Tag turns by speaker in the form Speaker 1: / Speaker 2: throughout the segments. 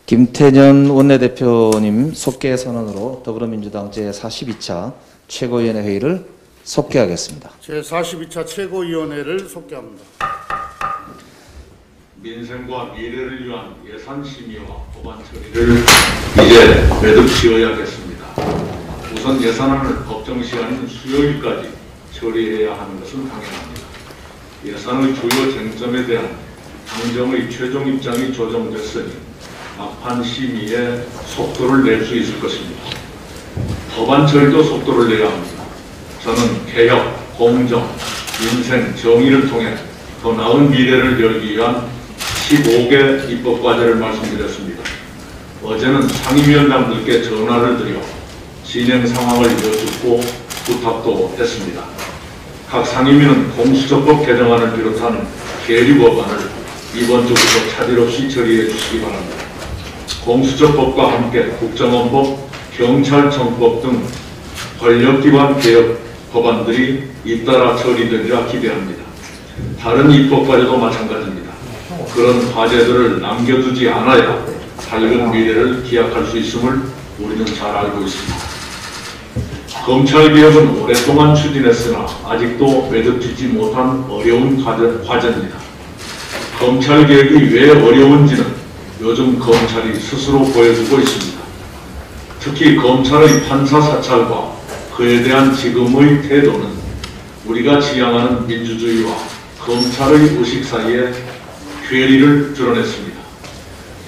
Speaker 1: 김태년 원내대표님 속개 선언으로 더불어민주당 제42차 최고위원회 회의를 속개하겠습니다.
Speaker 2: 제42차 최고위원회를 속개합니다.
Speaker 3: 민생과 미래를 위한 예산 심의와 법안 처리를 이제 매듭 지어야겠습니다. 우선 예산안을 법정 시한인 수요일까지 처리해야 하는 것은 당연합니다. 예산의 주요 쟁점에 대한 당정의 최종 입장이 조정됐으니 막판 심의에 속도를 낼 수 있을 것입니다. 법안 처리도 속도를 내야 합니다. 저는 개혁, 공정, 민생, 정의를 통해 더 나은 미래를 열기 위한 15개 입법과제를 말씀드렸습니다. 어제는 상임위원장들께 전화를 드려 진행 상황을 여쭙고 부탁도 했습니다. 각 상임위는 공수처법 개정안을 비롯한 계류 법안을 이번 주부터 차질 없이 처리해 주시기 바랍니다. 공수처법과 함께 국정원법, 경찰청법 등 권력기관 개혁 법안들이 잇따라 처리되리라 기대합니다. 다른 입법과제도 마찬가지입니다. 그런 과제들을 남겨두지 않아야 밝은 미래를 기약할 수 있음을 우리는 잘 알고 있습니다. 검찰개혁은 오랫동안 추진했으나 아직도 매듭짓지 못한 어려운 과제입니다. 검찰개혁이 왜 어려운지는 요즘 검찰이 스스로 보여주고 있습니다. 특히 검찰의 판사 사찰과 그에 대한 지금의 태도는 우리가 지향하는 민주주의와 검찰의 의식 사이에 괴리를 드러냈습니다.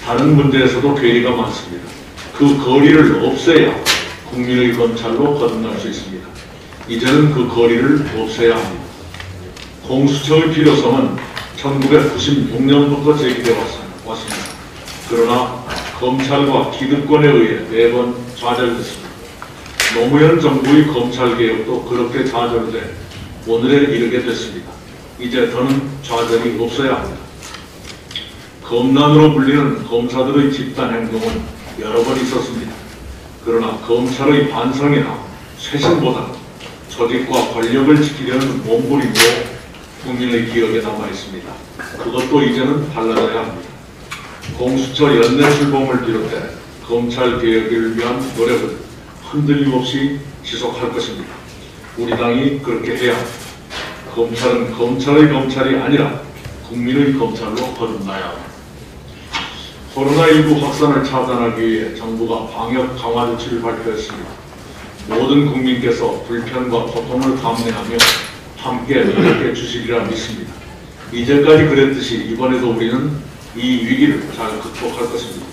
Speaker 3: 다른 문제에서도 괴리가 많습니다. 그 거리를 없애야 국민의 검찰로 거듭날 수 있습니다. 이제는 그 거리를 없애야 합니다. 공수처의 필요성은 1996년부터 제기되어 왔습니다. 그러나 검찰과 기득권에 의해 매번 좌절됐습니다. 노무현 정부의 검찰개혁도 그렇게 좌절돼 오늘에 이르게 됐습니다. 이제 더는 좌절이 없어야 합니다. 검난으로 불리는 검사들의 집단 행동은 여러 번 있었습니다. 그러나 검찰의 반성이나 쇄신보다는 조직과 권력을 지키려는 몸부림으로 국민의 기억에 남아 있습니다. 그것도 이제는 달라져야 합니다. 공수처 연내 출범을 비롯해 검찰 개혁을 위한 노력을 흔들림 없이 지속할 것입니다. 우리 당이 그렇게 해야 합니다. 검찰은 검찰의 검찰이 아니라 국민의 검찰로 거듭나야 합니다. 코로나19 확산을 차단하기 위해 정부가 방역 강화 조치를 발표했습니다. 모든 국민께서 불편과 고통을 감내하며 함께 노력해 주시리라 믿습니다. 이제까지 그랬듯이 이번에도 우리는 이 위기를 잘 극복할 것입니다.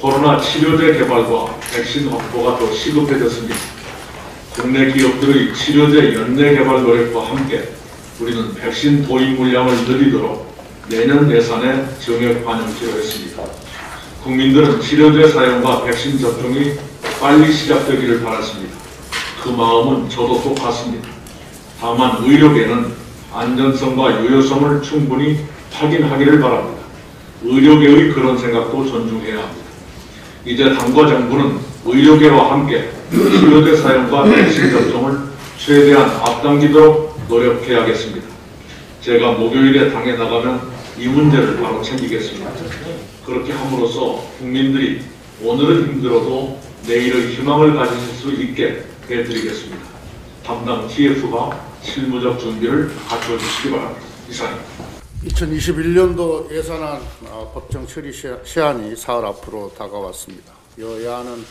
Speaker 3: 코로나 치료제 개발과 백신 확보가 더 시급해졌습니다. 국내 기업들의 치료제 연내 개발 노력과 함께 우리는 백신 도입 물량을 늘리도록 내년 예산에 정액 반영키로 했습니다. 국민들은 치료제 사용과 백신 접종이 빨리 시작되기를 바랐습니다. 그 마음은 저도 똑같습니다. 다만 의료계는 안전성과 유효성을 충분히 확인하기를 바랍니다. 의료계의 그런 생각도 존중해야 합니다. 이제 당과 정부는 의료계와 함께 치료제 사용과 백신 접종을 최대한 앞당기도록 노력해야겠습니다. 제가 목요일에 당에 나가면 이 문제를 바로 챙기겠습니다. 그렇게 함으로써 국민들이 오늘은 힘들어도 내일의 희망을 가지실 수 있게 해드리겠습니다. 담당 TF가 실무적 준비를 갖춰주시기 바랍니다. 이상입니다.
Speaker 2: 2021년도 예산안 법정 처리 시한이 사흘 앞으로 다가왔습니다. 여야는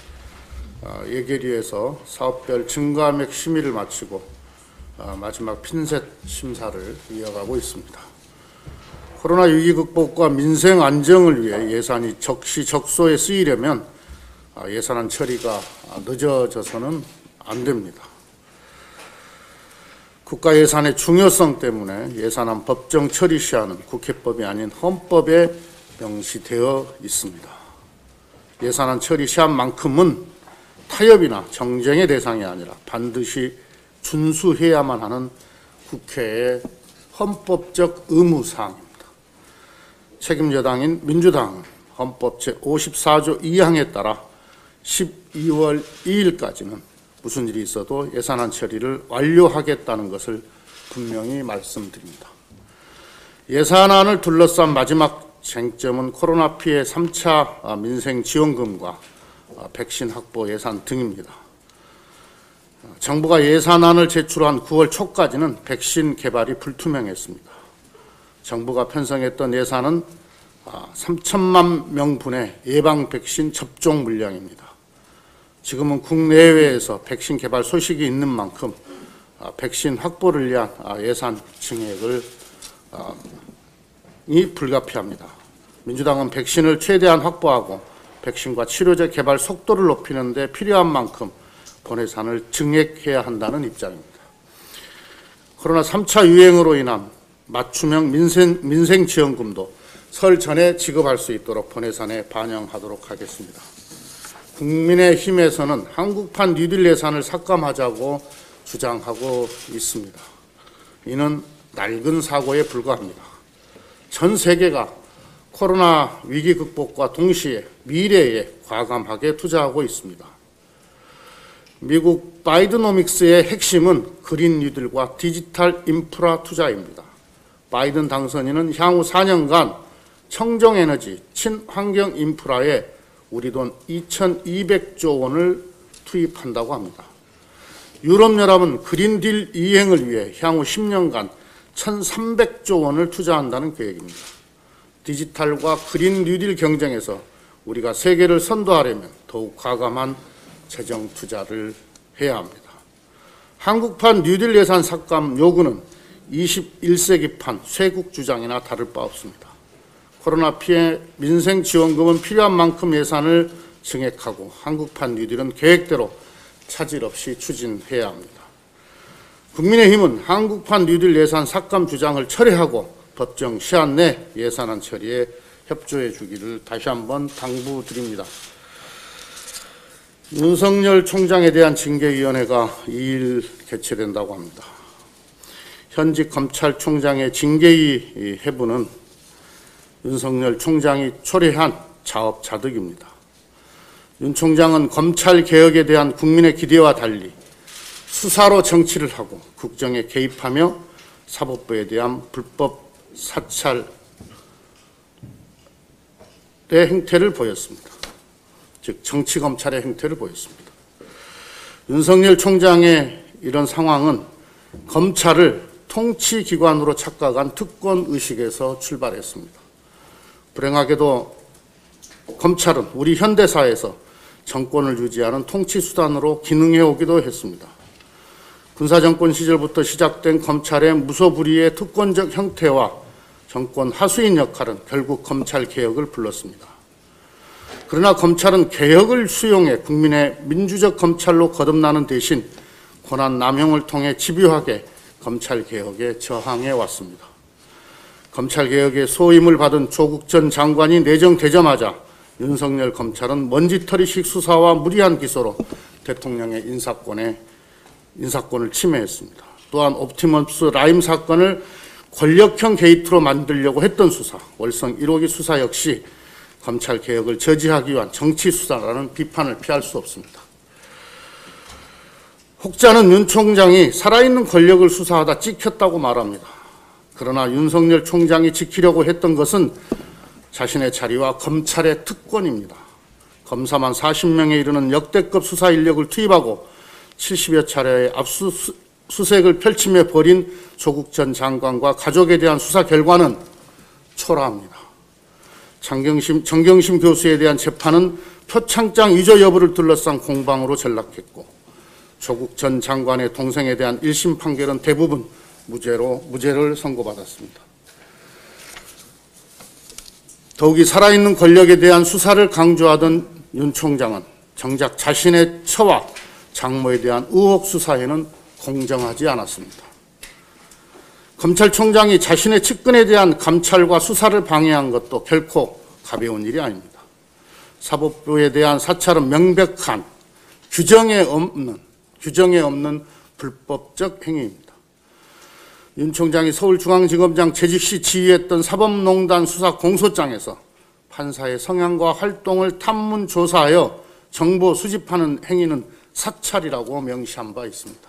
Speaker 2: 예결위에서 사업별 증가함액 심의를 마치고 마지막 핀셋 심사를 이어가고 있습니다. 코로나 위기 극복과 민생 안정을 위해 예산이 적시적소에 쓰이려면 예산안 처리가 늦어져서는 안 됩니다. 국가 예산의 중요성 때문에 예산안 법정 처리 시한은 국회법이 아닌 헌법에 명시되어 있습니다. 예산안 처리 시한만큼은 타협이나 정쟁의 대상이 아니라 반드시 준수해야만 하는 국회의 헌법적 의무사항입니다. 책임 여당인 민주당은 헌법 제54조 2항에 따라 12월 2일까지는 무슨 일이 있어도 예산안 처리를 완료하겠다는 것을 분명히 말씀드립니다. 예산안을 둘러싼 마지막 쟁점은 코로나 피해 3차 민생지원금과 백신 확보 예산 등입니다. 정부가 예산안을 제출한 9월 초까지는 백신 개발이 불투명했습니다. 정부가 편성했던 예산은 3천만 명분의 예방 백신 접종 물량입니다. 지금은 국내외에서 백신 개발 소식이 있는 만큼 백신 확보를 위한 예산 증액을 불가피합니다. 민주당은 백신을 최대한 확보하고 백신과 치료제 개발 속도를 높이는 데 필요한 만큼 본 예산을 증액해야 한다는 입장입니다. 코로나 3차 유행으로 인한 맞춤형 민생지원금도 설 전에 지급할 수 있도록 본 예산에 반영하도록 하겠습니다. 국민의힘에서는 한국판 뉴딜 예산을 삭감하자고 주장하고 있습니다. 이는 낡은 사고에 불과합니다. 전 세계가 코로나 위기 극복과 동시에 미래에 과감하게 투자하고 있습니다. 미국 바이드노믹스의 핵심은 그린 뉴딜과 디지털 인프라 투자입니다. 바이든 당선인은 향후 4년간 청정에너지, 친환경 인프라에 우리 돈 2,200조 원을 투입한다고 합니다. 유럽연합은 그린딜 이행을 위해 향후 10년간 1,300조 원을 투자한다는 계획입니다. 디지털과 그린 뉴딜 경쟁에서 우리가 세계를 선도하려면 더욱 과감한 재정 투자를 해야 합니다. 한국판 뉴딜 예산 삭감 요구는 21세기판 쇄국 주장이나 다를 바 없습니다. 코로나 피해 민생지원금은 필요한 만큼 예산을 증액하고 한국판 뉴딜은 계획대로 차질 없이 추진해야 합니다. 국민의힘은 한국판 뉴딜 예산 삭감 주장을 철회하고 법정 시한 내 예산안 처리에 협조해 주기를 다시 한번 당부드립니다. 윤석열 총장에 대한 징계위원회가 2일 개최된다고 합니다. 현직 검찰총장의 징계위 해부는 윤석열 총장이 초래한 자업자득입니다. 윤 총장은 검찰개혁에 대한 국민의 기대와 달리 수사로 정치를 하고 국정에 개입하며 사법부에 대한 불법 사찰의 행태를 보였습니다. 즉 정치검찰의 행태를 보였습니다. 윤석열 총장의 이런 상황은 검찰을 통치기관으로 착각한 특권의식에서 출발했습니다. 불행하게도 검찰은 우리 현대사에서 정권을 유지하는 통치수단으로 기능해오기도 했습니다. 군사정권 시절부터 시작된 검찰의 무소불위의 특권적 형태와 정권 하수인 역할은 결국 검찰개혁을 불렀습니다. 그러나 검찰은 개혁을 수용해 국민의 민주적 검찰로 거듭나는 대신 권한 남용을 통해 집요하게 검찰개혁에 저항해 왔습니다. 검찰개혁의 소임을 받은 조국 전 장관이 내정되자마자 윤석열 검찰은 먼지털이식 수사와 무리한 기소로 대통령의 인사권을 침해했습니다. 또한 옵티머스 라임 사건을 권력형 게이트로 만들려고 했던 수사, 월성 1호기 수사 역시 검찰개혁을 저지하기 위한 정치수사라는 비판을 피할 수 없습니다. 혹자는 윤 총장이 살아있는 권력을 수사하다 찍혔다고 말합니다. 그러나 윤석열 총장이 지키려고 했던 것은 자신의 자리와 검찰의 특권입니다. 검사만 40명에 이르는 역대급 수사 인력을 투입하고 70여 차례의 압수수색을 펼치며 벌인 조국 전 장관과 가족에 대한 수사 결과는 초라합니다. 정경심 교수에 대한 재판은 표창장 위조 여부를 둘러싼 공방으로 전락했고 조국 전 장관의 동생에 대한 1심 판결은 대부분 무죄를 선고받았습니다. 더욱이 살아있는 권력에 대한 수사를 강조하던 윤 총장은 정작 자신의 처와 장모에 대한 의혹 수사에는 공정하지 않았습니다. 검찰총장이 자신의 측근에 대한 감찰과 수사를 방해한 것도 결코 가벼운 일이 아닙니다. 사법부에 대한 사찰은 명백한 규정에 없는 불법적 행위입니다. 윤 총장이 서울중앙지검장 재직 시 지휘했던 사법농단 수사 공소장에서 판사의 성향과 활동을 탐문 조사하여 정보 수집하는 행위는 사찰이라고 명시한 바 있습니다.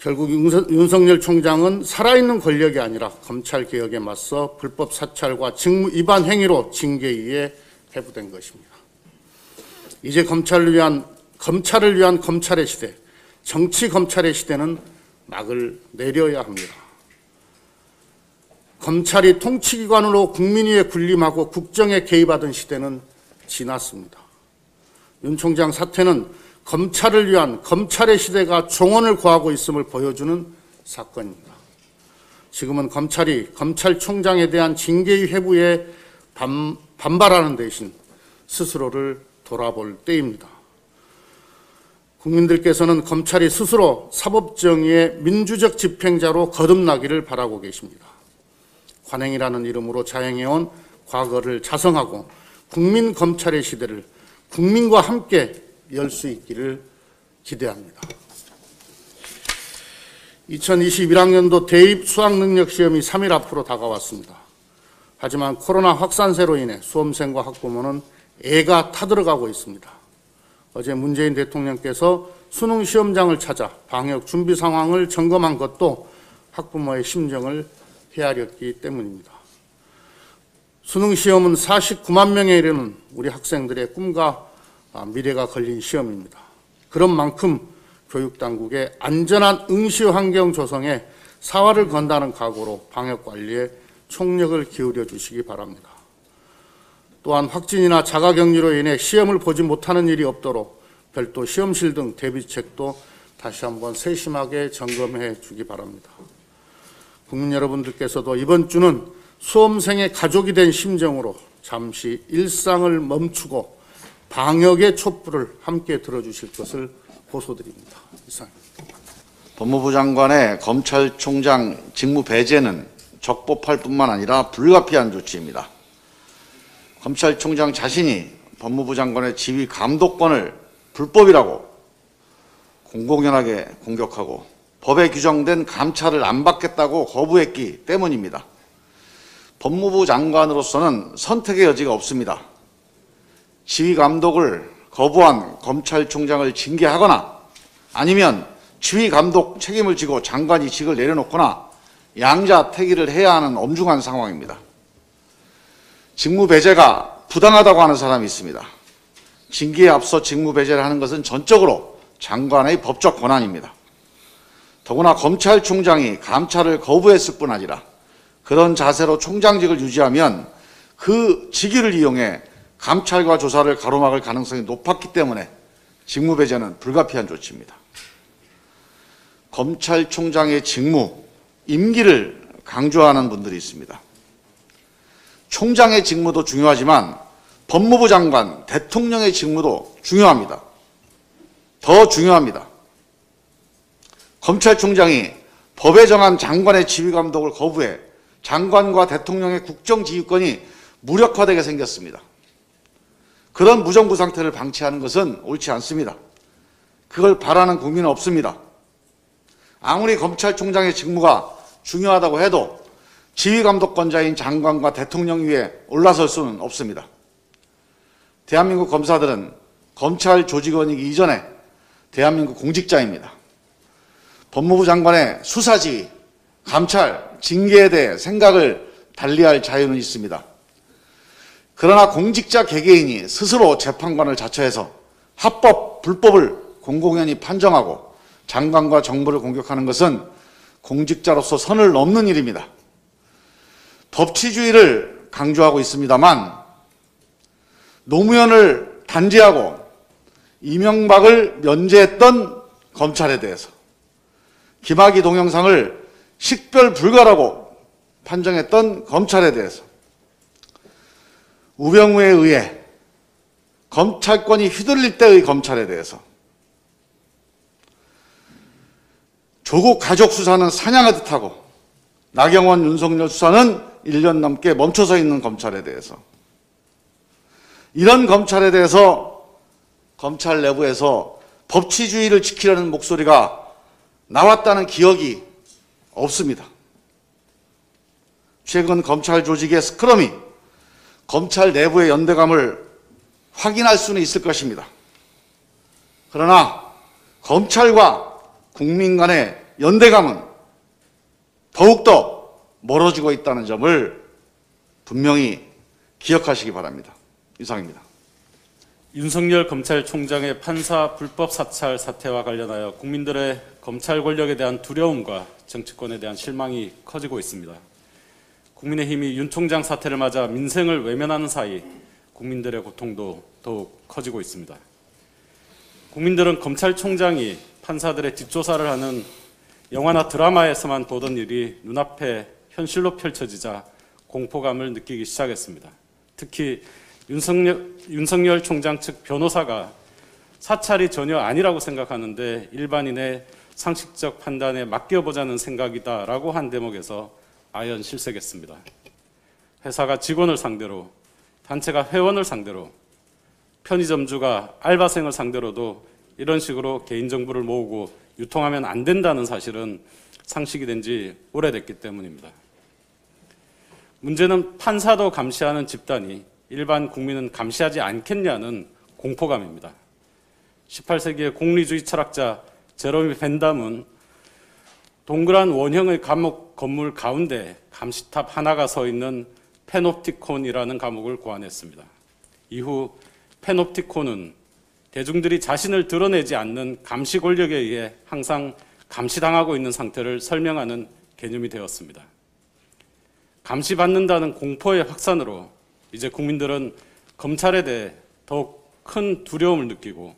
Speaker 2: 결국 윤석열 총장은 살아있는 권력이 아니라 검찰개혁에 맞서 불법 사찰과 직무 위반 행위로 징계위에 회부된 것입니다. 이제 검찰을 위한 검찰의 시대, 정치 검찰의 시대는 막을 내려야 합니다. 검찰이 통치기관으로 국민 위에 군림하고 국정에 개입하던 시대는 지났습니다. 윤 총장 사태는 검찰을 위한 검찰의 시대가 종언을 고하고 있음을 보여주는 사건입니다. 지금은 검찰이 검찰총장에 대한 징계위 회부에 반발하는 대신 스스로를 돌아볼 때입니다. 국민들께서는 검찰이 스스로 사법정의의 민주적 집행자로 거듭나기를 바라고 계십니다. 관행이라는 이름으로 자행해온 과거를 자성하고 국민 검찰의 시대를 국민과 함께 열 수 있기를 기대합니다. 2021학년도 대입 수학능력시험이 3일 앞으로 다가왔습니다. 하지만 코로나 확산세로 인해 수험생과 학부모는 애가 타들어가고 있습니다. 어제 문재인 대통령께서 수능 시험장을 찾아 방역 준비 상황을 점검한 것도 학부모의 심정을 헤아렸기 때문입니다. 수능 시험은 49만 명에 이르는 우리 학생들의 꿈과 미래가 걸린 시험입니다. 그런 만큼 교육당국의 안전한 응시 환경 조성에 사활을 건다는 각오로 방역관리에 총력을 기울여 주시기 바랍니다. 또한 확진이나 자가격리로 인해 시험을 보지 못하는 일이 없도록 별도 시험실 등 대비책도 다시 한번 세심하게 점검해 주기 바랍니다. 국민 여러분들께서도 이번 주는 수험생의 가족이 된 심정으로 잠시 일상을 멈추고 방역의 촛불을 함께 들어주실 것을 호소드립니다. 이상입니다.
Speaker 4: 법무부 장관의 검찰총장 직무 배제는 적법할 뿐만 아니라 불가피한 조치입니다. 검찰총장 자신이 법무부 장관의 지휘 감독권을 불법이라고 공공연하게 공격하고 법에 규정된 감찰을 안 받겠다고 거부했기 때문입니다. 법무부 장관으로서는 선택의 여지가 없습니다. 지휘 감독을 거부한 검찰총장을 징계하거나 아니면 지휘 감독 책임을 지고 장관이 직을 내려놓거나 양자택일을 해야 하는 엄중한 상황입니다. 직무 배제가 부당하다고 하는 사람이 있습니다. 징계에 앞서 직무 배제를 하는 것은 전적으로 장관의 법적 권한입니다. 더구나 검찰총장이 감찰을 거부했을 뿐 아니라 그런 자세로 총장직을 유지하면 그 직위를 이용해 감찰과 조사를 가로막을 가능성이 높았기 때문에 직무 배제는 불가피한 조치입니다. 검찰총장의 직무, 임기를 강조하는 분들이 있습니다. 총장의 직무도 중요하지만 법무부 장관, 대통령의 직무도 중요합니다. 더 중요합니다. 검찰총장이 법에 정한 장관의 지휘감독을 거부해 장관과 대통령의 국정지휘권이 무력화되게 생겼습니다. 그런 무정부 상태를 방치하는 것은 옳지 않습니다. 그걸 바라는 국민은 없습니다. 아무리 검찰총장의 직무가 중요하다고 해도 지휘감독권자인 장관과 대통령 위에 올라설 수는 없습니다. 대한민국 검사들은 검찰 조직원이기 이전에 대한민국 공직자입니다. 법무부 장관의 수사지휘, 감찰, 징계에 대해 생각을 달리할 자유는 있습니다. 그러나 공직자 개개인이 스스로 재판관을 자처해서 합법, 불법을 공공연히 판정하고 장관과 정부를 공격하는 것은 공직자로서 선을 넘는 일입니다. 법치주의를 강조하고 있습니다만 노무현을 단죄하고 이명박을 면제했던 검찰에 대해서 김학의 동영상을 식별 불가라고 판정했던 검찰에 대해서 우병우에 의해 검찰권이 휘둘릴 때의 검찰에 대해서 조국 가족 수사는 사냥하듯 하고 나경원, 윤석열 수사는 1년 넘게 멈춰서 있는 검찰에 대해서 이런 검찰에 대해서 검찰 내부에서 법치주의를 지키려는 목소리가 나왔다는 기억이 없습니다. 최근 검찰 조직의 스크럼이 검찰 내부의 연대감을 확인할 수는 있을 것입니다. 그러나 검찰과 국민 간의 연대감은 더욱더 멀어지고 있다는 점을 분명히 기억하시기 바랍니다. 이상입니다.
Speaker 5: 윤석열 검찰총장의 판사 불법 사찰 사태와 관련하여 국민들의 검찰 권력에 대한 두려움과 정치권에 대한 실망이 커지고 있습니다. 국민의힘이 윤 총장 사태를 맞아 민생을 외면하는 사이 국민들의 고통도 더욱 커지고 있습니다. 국민들은 검찰총장이 판사들의 뒷조사를 하는 영화나 드라마에서만 보던 일이 눈앞에 현실로 펼쳐지자 공포감을 느끼기 시작했습니다. 특히 윤석열 총장 측 변호사가 사찰이 전혀 아니라고 생각하는데 일반인의 상식적 판단에 맡겨보자는 생각이다라고 한 대목에서 아연 실색했습니다. 회사가 직원을 상대로, 단체가 회원을 상대로, 편의점주가 알바생을 상대로도 이런 식으로 개인정보를 모으고 유통하면 안 된다는 사실은 상식이 된 지 오래됐기 때문입니다. 문제는 판사도 감시하는 집단이 일반 국민은 감시하지 않겠냐는 공포감입니다. 18세기의 공리주의 철학자 제로미 벤담은 동그란 원형의 감옥 건물 가운데 감시탑 하나가 서 있는 페놉티콘이라는 감옥을 고안했습니다. 이후 페놉티콘은 대중들이 자신을 드러내지 않는 감시 권력에 의해 항상 감시당하고 있는 상태를 설명하는 개념이 되었습니다. 감시받는다는 공포의 확산으로 이제 국민들은 검찰에 대해 더욱 큰 두려움을 느끼고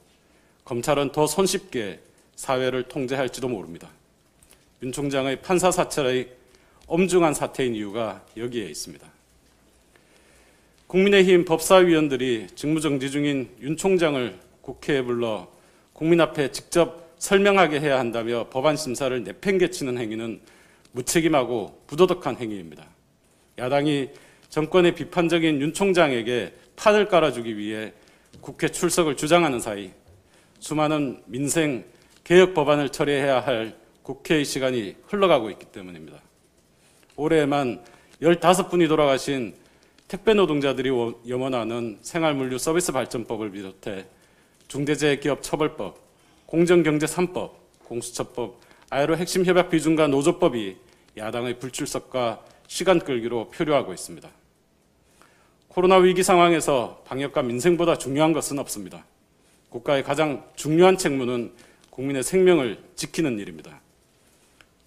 Speaker 5: 검찰은 더 손쉽게 사회를 통제할지도 모릅니다. 윤 총장의 판사 사찰의 엄중한 사태인 이유가 여기에 있습니다. 국민의힘 법사위원들이 직무정지 중인 윤 총장을 국회에 불러 국민 앞에 직접 설명하게 해야 한다며 법안 심사를 내팽개치는 행위는 무책임하고 부도덕한 행위입니다. 야당이 정권의 비판적인 윤 총장에게 판을 깔아주기 위해 국회 출석을 주장하는 사이 수많은 민생 개혁 법안을 처리해야 할 국회의 시간이 흘러가고 있기 때문입니다. 올해에만 15분이 돌아가신 택배 노동자들이 염원하는 생활물류 서비스 발전법을 비롯해 중대재해기업처벌법, 공정경제 3법, 공수처법, 아이로 핵심 협약 비준과 노조법이 야당의 불출석과 시간 끌기로 표류하고 있습니다. 코로나 위기 상황에서 방역과 민생보다 중요한 것은 없습니다. 국가의 가장 중요한 책무는 국민의 생명을 지키는 일입니다.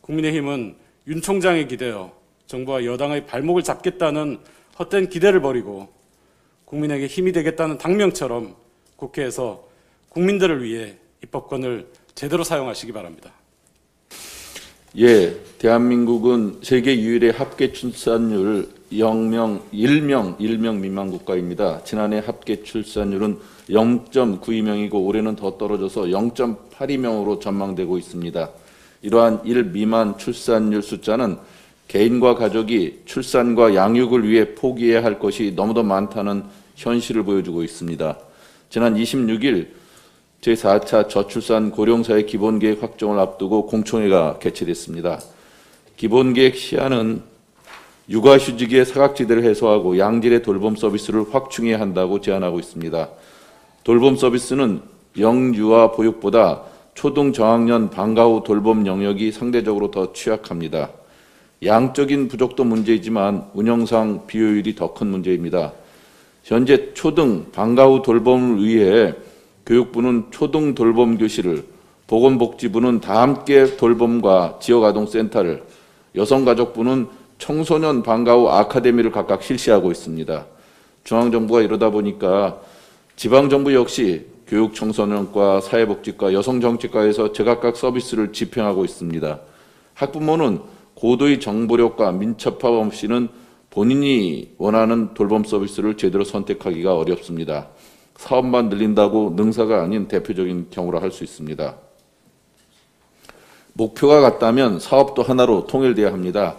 Speaker 5: 국민의힘은 윤 총장에 기대어 정부와 여당의 발목을 잡겠다는 헛된 기대를 버리고 국민에게 힘이 되겠다는 당명처럼 국회에서 국민들을 위해 입법권을 제대로 사용하시기 바랍니다.
Speaker 6: 예, 대한민국은 세계 유일의 합계 출산율 1명 미만 국가입니다. 지난해 합계 출산율은 0.92명이고 올해는 더 떨어져서 0.82명으로 전망되고 있습니다. 이러한 1 미만 출산율 숫자는 개인과 가족이 출산과 양육을 위해 포기해야 할 것이 너무도 많다는 현실을 보여주고 있습니다. 지난 26일 제4차 저출산 고령사회 기본계획 확정을 앞두고 공청회가 개최됐습니다. 기본계획 시안은 육아휴직의 사각지대를 해소하고 양질의 돌봄 서비스를 확충해야 한다고 제안하고 있습니다. 돌봄 서비스는 영유아 보육보다 초등 저학년 방과 후 돌봄 영역이 상대적으로 더 취약합니다. 양적인 부족도 문제이지만 운영상 비효율이 더 큰 문제입니다. 현재 초등 방과 후 돌봄을 위해 교육부는 초등 돌봄 교실을, 보건복지부는 다함께 돌봄과 지역아동센터를, 여성가족부는 청소년 방과 후 아카데미를 각각 실시하고 있습니다. 중앙정부가 이러다 보니까 지방정부 역시 교육, 청소년과, 사회복지과, 여성정책과에서 제각각 서비스를 집행하고 있습니다. 학부모는 고도의 정보력과 민첩함 없이는 본인이 원하는 돌봄 서비스를 제대로 선택하기가 어렵습니다. 사업만 늘린다고 능사가 아닌 대표적인 경우라 할 수 있습니다. 목표가 같다면 사업도 하나로 통일돼야 합니다.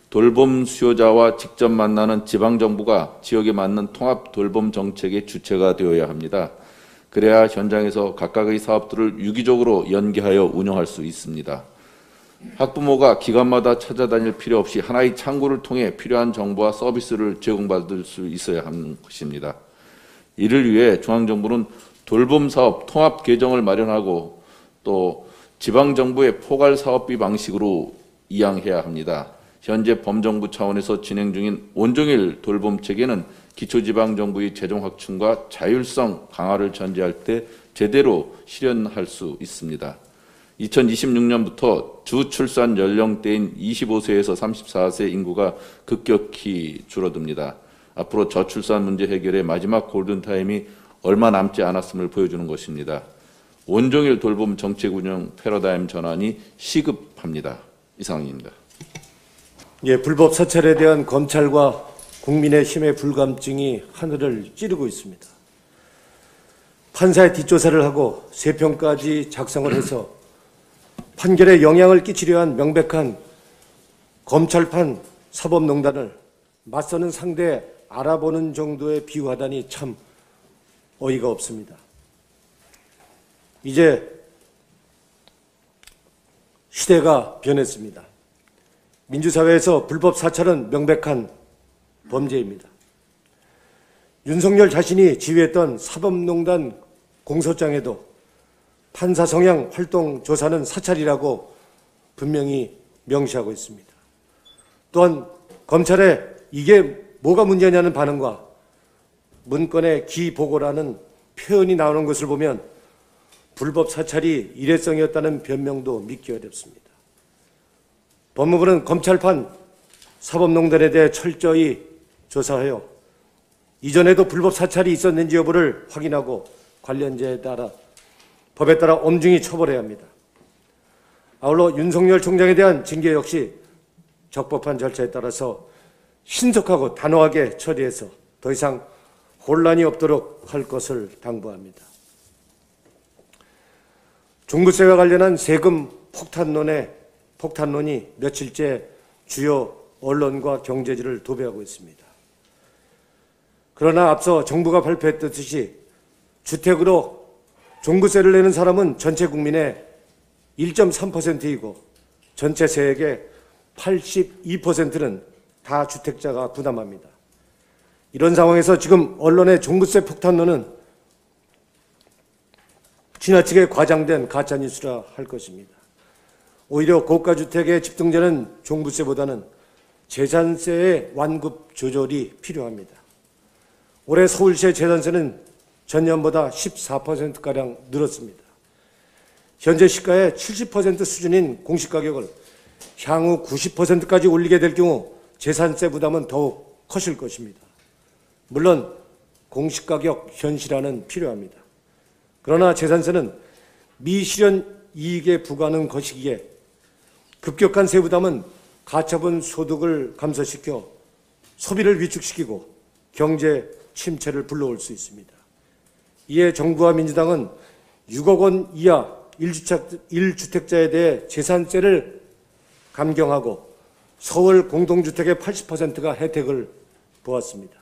Speaker 6: 돌봄 수요자와 직접 만나는 지방정부가 지역에 맞는 통합 돌봄 정책의 주체가 되어야 합니다. 그래야 현장에서 각각의 사업들을 유기적으로 연계하여 운영할 수 있습니다. 학부모가 기관마다 찾아다닐 필요 없이 하나의 창구를 통해 필요한 정보와 서비스를 제공받을 수 있어야 하는 것입니다. 이를 위해 중앙정부는 돌봄사업 통합 계정을 마련하고 또 지방정부의 포괄사업비 방식으로 이양해야 합니다. 현재 범정부 차원에서 진행 중인 온종일 돌봄 체계는 기초지방정부의 재정 확충과 자율성 강화를 전제할 때 제대로 실현할 수 있습니다. 2026년부터 주 출산 연령대인 25세에서 34세 인구가 급격히 줄어듭니다. 앞으로 저출산 문제 해결의 마지막 골든타임이 얼마 남지 않았음을 보여주는 것입니다. 온종일 돌봄 정책 운영 패러다임 전환이 시급합니다. 이상입니다.
Speaker 7: 예, 불법 사찰에 대한 검찰과 국민의 힘의 불감증이 하늘을 찌르고 있습니다. 판사의 뒷조사를 하고 세평까지 작성을 해서 판결에 영향을 끼치려 한 명백한 검찰판 사법농단을 맞서는 상대 알아보는 정도에 비유하다니 참 어이가 없습니다. 이제 시대가 변했습니다. 민주사회에서 불법 사찰은 명백한 범죄입니다. 윤석열 자신이 지휘했던 사법농단 공소장에도 판사 성향 활동 조사는 사찰이라고 분명히 명시하고 있습니다. 또한 검찰에 이게 뭐가 문제냐는 반응과 문건에 기보고라는 표현이 나오는 것을 보면 불법 사찰이 일회성이었다는 변명도 믿기 어렵습니다. 법무부는 검찰판 사법농단에 대해 철저히 조사하여 이전에도 불법 사찰이 있었는지 여부를 확인하고 관련자에 따라 법에 따라 엄중히 처벌해야 합니다. 아울러 윤석열 총장에 대한 징계 역시 적법한 절차에 따라서 신속하고 단호하게 처리해서 더 이상 혼란이 없도록 할 것을 당부합니다. 종부세와 관련한 세금 폭탄론이 며칠째 주요 언론과 경제지를 도배하고 있습니다. 그러나 앞서 정부가 발표했듯이 주택으로 종부세를 내는 사람은 전체 국민의 1.3%이고 전체 세액의 82%는 다주택자가 부담합니다. 이런 상황에서 지금 언론의 종부세 폭탄론은 지나치게 과장된 가짜뉴스라 할 것입니다. 오히려 고가주택의 집등자는 종부세보다는 재산세의 완급 조절이 필요합니다. 올해 서울시의 재산세는 전년보다 14%가량 늘었습니다. 현재 시가의 70% 수준인 공시가격을 향후 90%까지 올리게 될 경우 재산세 부담은 더욱 커질 것입니다. 물론 공시가격 현실화는 필요합니다. 그러나 재산세는 미실현 이익에 부과하는 것이기에 급격한 세부담은 가처분 소득을 감소시켜 소비를 위축시키고 경제 침체를 불러올 수 있습니다. 이에 정부와 민주당은 6억 원 이하 1주택자에 대해 재산세를 감경하고 서울 공동주택의 80%가 혜택을 보았습니다.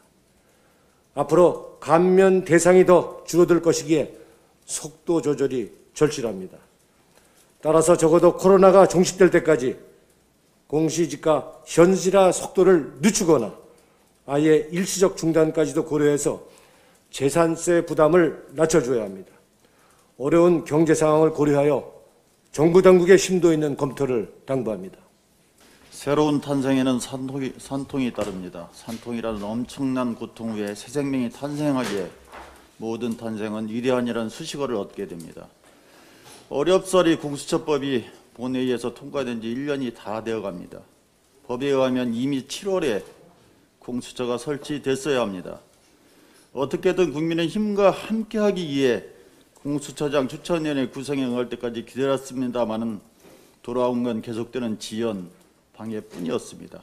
Speaker 7: 앞으로 감면 대상이 더 줄어들 것이기에 속도 조절이 절실합니다. 따라서 적어도 코로나가 종식될 때까지 공시지가 현실화 속도를 늦추거나 아예 일시적 중단까지도 고려해서 재산세 부담을 낮춰줘야 합니다. 어려운 경제 상황을 고려하여 정부 당국의 심도 있는 검토를 당부합니다.
Speaker 8: 새로운 탄생에는 산통이 따릅니다. 산통이라는 엄청난 고통 후에 새 생명이 탄생하기에 모든 탄생은 위대한이라는 수식어를 얻게 됩니다. 어렵사리 공수처법이 본회의에서 통과된 지 1년이 다 되어갑니다. 법에 의하면 이미 7월에 공수처가 설치됐어야 합니다. 어떻게든 국민의힘과 함께하기 위해 공수처장 추천위원회 구성에 응할 때까지 기다렸습니다마는 돌아온 건 계속되는 지연, 방해뿐이었습니다.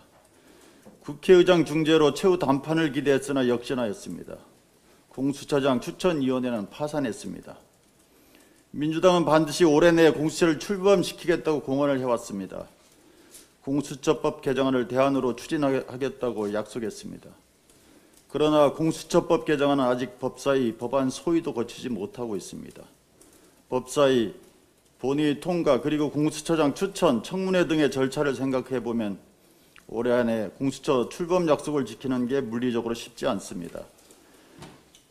Speaker 8: 국회의장 중재로 최후 단판을 기대했으나 역시나였습니다. 공수처장 추천위원회는 파산했습니다. 민주당은 반드시 올해 내에 공수처를 출범시키겠다고 공언을 해왔습니다. 공수처법 개정안을 대안으로 추진하겠다고 약속했습니다. 그러나 공수처법 개정안은 아직 법사위, 법안 소위도 거치지 못하고 있습니다. 법사위, 본회의 통과 그리고 공수처장 추천, 청문회 등의 절차를 생각해보면 올해 안에 공수처 출범 약속을 지키는 게 물리적으로 쉽지 않습니다.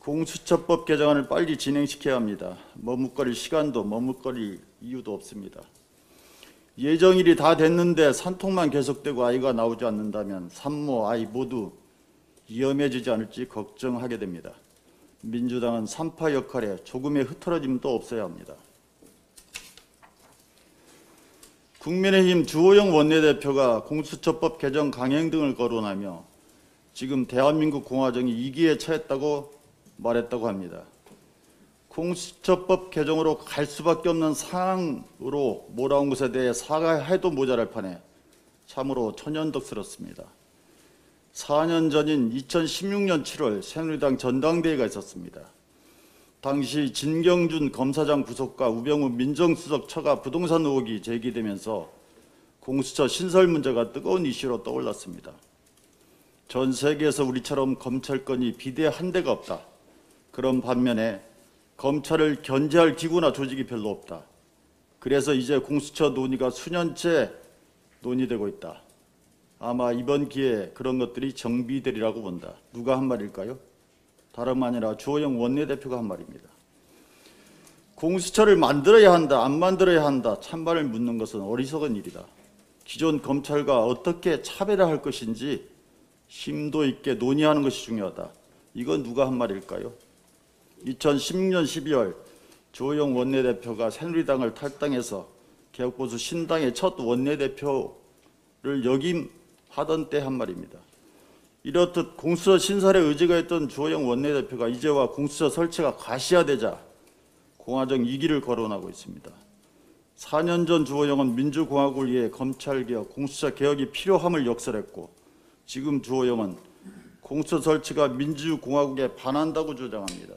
Speaker 8: 공수처법 개정안을 빨리 진행시켜야 합니다. 머뭇거릴 시간도 머뭇거릴 이유도 없습니다. 예정일이 다 됐는데 산통만 계속되고 아이가 나오지 않는다면 산모, 아이 모두 위험해지지 않을지 걱정하게 됩니다. 민주당은 산파 역할에 조금의 흐트러짐도 없어야 합니다. 국민의힘 주호영 원내대표가 공수처법 개정 강행 등을 거론하며 지금 대한민국 공화정이 위기에 처했다고 말했다고 합니다. 공수처법 개정으로 갈 수밖에 없는 상황으로 몰아온 것에 대해 사과해도 모자랄 판에 참으로 천연덕스럽습니다. 4년 전인 2016년 7월 새누리당 전당대회가 있었습니다. 당시 진경준 검사장 구속과 우병우 민정수석 처가 부동산 의혹이 제기되면서 공수처 신설 문제가 뜨거운 이슈로 떠올랐습니다. 전 세계에서 우리처럼 검찰권이 비대 한 데가 없다. 그런 반면에 검찰을 견제할 기구나 조직이 별로 없다. 그래서 이제 공수처 논의가 수년째 논의되고 있다. 아마 이번 기회에 그런 것들이 정비되리라고 본다. 누가 한 말일까요? 다름 아니라 주호영 원내대표가 한 말입니다. 공수처를 만들어야 한다, 안 만들어야 한다, 찬반을 묻는 것은 어리석은 일이다. 기존 검찰과 어떻게 차별화할 것인지 심도 있게 논의하는 것이 중요하다. 이건 누가 한 말일까요? 2016년 12월 주호영 원내대표가 새누리당을 탈당해서 개혁보수 신당의 첫 원내대표를 역임하던 때 한 말입니다. 이렇듯 공수처 신설에 의지가 있던 주호영 원내대표가 이제와 공수처 설치가 가시화되자 공화정 위기를 거론하고 있습니다. 4년 전 주호영은 민주공화국을 위해 검찰개혁, 공수처 개혁이 필요함을 역설했고 지금 주호영은 공수처 설치가 민주공화국에 반한다고 주장합니다.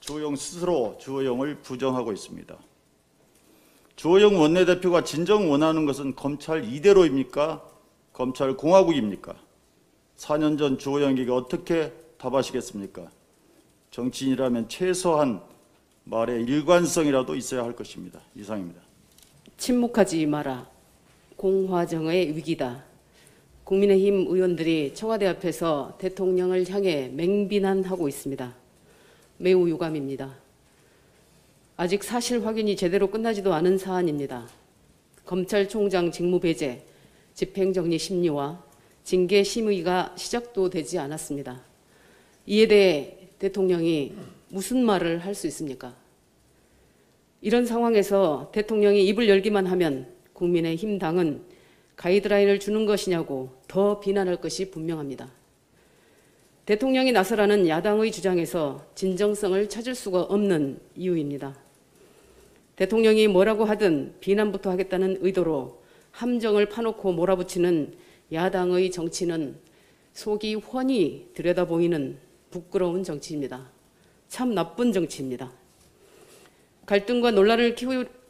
Speaker 8: 주호영 스스로 주호영을 부정하고 있습니다. 주호영 원내대표가 진정 원하는 것은 검찰 이대로입니까? 검찰 공화국입니까? 4년 전 주호영에게 어떻게 답하시겠습니까? 정치인이라면 최소한 말에 일관성이라도 있어야 할 것입니다. 이상입니다.
Speaker 9: 침묵하지 마라. 공화정의 위기다. 국민의힘 의원들이 청와대 앞에서 대통령을 향해 맹비난하고 있습니다. 매우 유감입니다. 아직 사실 확인이 제대로 끝나지도 않은 사안입니다. 검찰총장 직무 배제, 집행정리 심리와 징계 심의가 시작도 되지 않았습니다. 이에 대해 대통령이 무슨 말을 할 수 있습니까? 이런 상황에서 대통령이 입을 열기만 하면 국민의힘 당은 가이드라인을 주는 것이냐고 더 비난할 것이 분명합니다. 대통령이 나서라는 야당의 주장에서 진정성을 찾을 수가 없는 이유입니다. 대통령이 뭐라고 하든 비난부터 하겠다는 의도로 함정을 파놓고 몰아붙이는 야당의 정치는 속이 훤히 들여다보이는 부끄러운 정치입니다. 참 나쁜 정치입니다. 갈등과 논란을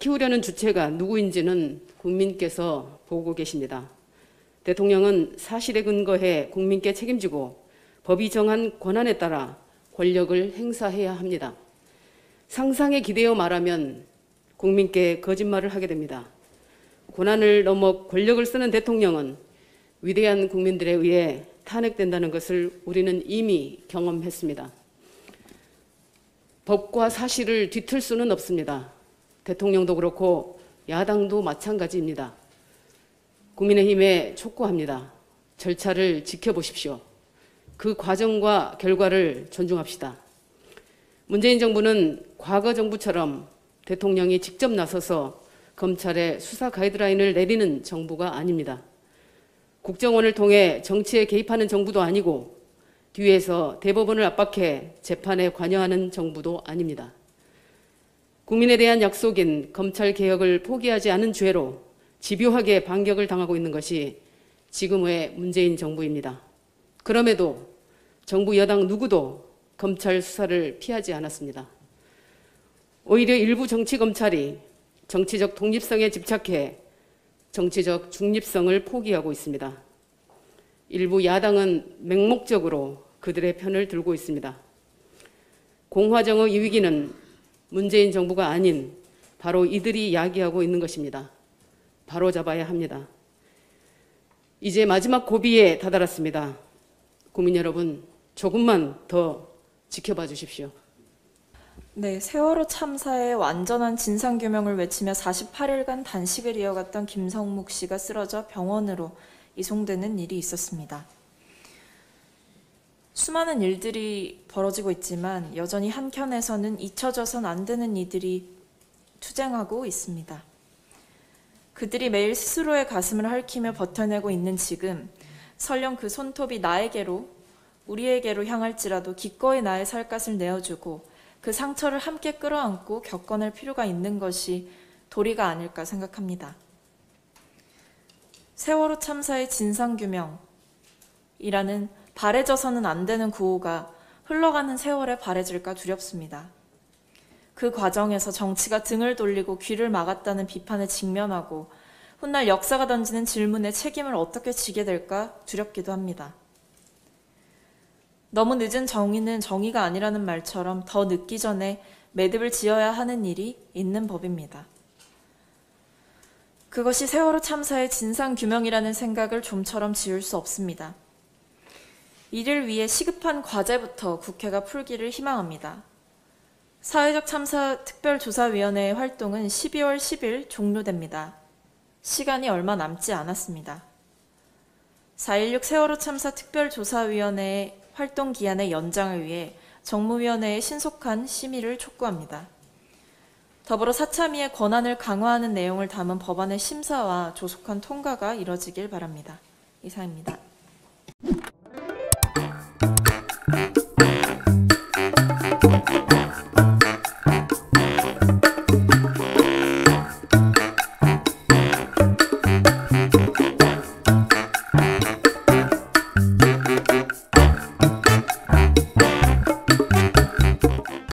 Speaker 9: 키우려는 주체가 누구인지는 국민께서 보고 계십니다. 대통령은 사실에 근거해 국민께 책임지고 법이 정한 권한에 따라 권력을 행사해야 합니다. 상상에 기대어 말하면 국민께 거짓말을 하게 됩니다. 권한을 넘어 권력을 쓰는 대통령은 위대한 국민들에 의해 탄핵된다는 것을 우리는 이미 경험했습니다. 법과 사실을 뒤틀 수는 없습니다. 대통령도 그렇고 야당도 마찬가지입니다. 국민의힘에 촉구합니다. 절차를 지켜보십시오. 그 과정과 결과를 존중합시다. 문재인 정부는 과거 정부처럼 대통령이 직접 나서서 검찰에 수사 가이드라인을 내리는 정부가 아닙니다. 국정원을 통해 정치에 개입하는 정부도 아니고 뒤에서 대법원을 압박해 재판에 관여하는 정부도 아닙니다. 국민에 대한 약속인 검찰개혁을 포기하지 않은 죄로 집요하게 반격을 당하고 있는 것이 지금의 문재인 정부입니다. 그럼에도 정부 여당 누구도 검찰 수사를 피하지 않았습니다. 오히려 일부 정치검찰이 정치적 독립성에 집착해 정치적 중립성을 포기하고 있습니다. 일부 야당은 맹목적으로 그들의 편을 들고 있습니다. 공화정의 위기는 문재인 정부가 아닌 바로 이들이 야기하고 있는 것입니다. 바로잡아야 합니다. 이제 마지막 고비에 다다랐습니다. 국민 여러분, 조금만 더 지켜봐 주십시오.
Speaker 10: 네, 세월호 참사의 완전한 진상규명을 외치며 48일간 단식을 이어갔던 김성묵 씨가 쓰러져 병원으로 이송되는 일이 있었습니다. 수많은 일들이 벌어지고 있지만 여전히 한켠에서는 잊혀져선 안 되는 이들이 투쟁하고 있습니다. 그들이 매일 스스로의 가슴을 핥히며 버텨내고 있는 지금, 설령 그 손톱이 나에게로, 우리에게로 향할지라도 기꺼이 나의 살갗을 내어주고 그 상처를 함께 끌어안고 겪어낼 필요가 있는 것이 도리가 아닐까 생각합니다. 세월호 참사의 진상규명이라는 바래져서는 안 되는 구호가 흘러가는 세월에 바래질까 두렵습니다. 그 과정에서 정치가 등을 돌리고 귀를 막았다는 비판에 직면하고 훗날 역사가 던지는 질문에 책임을 어떻게 지게 될까 두렵기도 합니다. 너무 늦은 정의는 정의가 아니라는 말처럼 더 늦기 전에 매듭을 지어야 하는 일이 있는 법입니다. 그것이 세월호 참사의 진상규명이라는 생각을 좀처럼 지울 수 없습니다. 이를 위해 시급한 과제부터 국회가 풀기를 희망합니다. 사회적 참사 특별조사위원회의 활동은 12월 10일 종료됩니다. 시간이 얼마 남지 않았습니다. 4.16 세월호 참사 특별조사위원회의 활동 기한의 연장을 위해 정무위원회의 신속한 심의를 촉구합니다. 더불어 사참위의 권한을 강화하는 내용을 담은 법안의 심사와 조속한 통과가 이뤄지길 바랍니다. 이상입니다.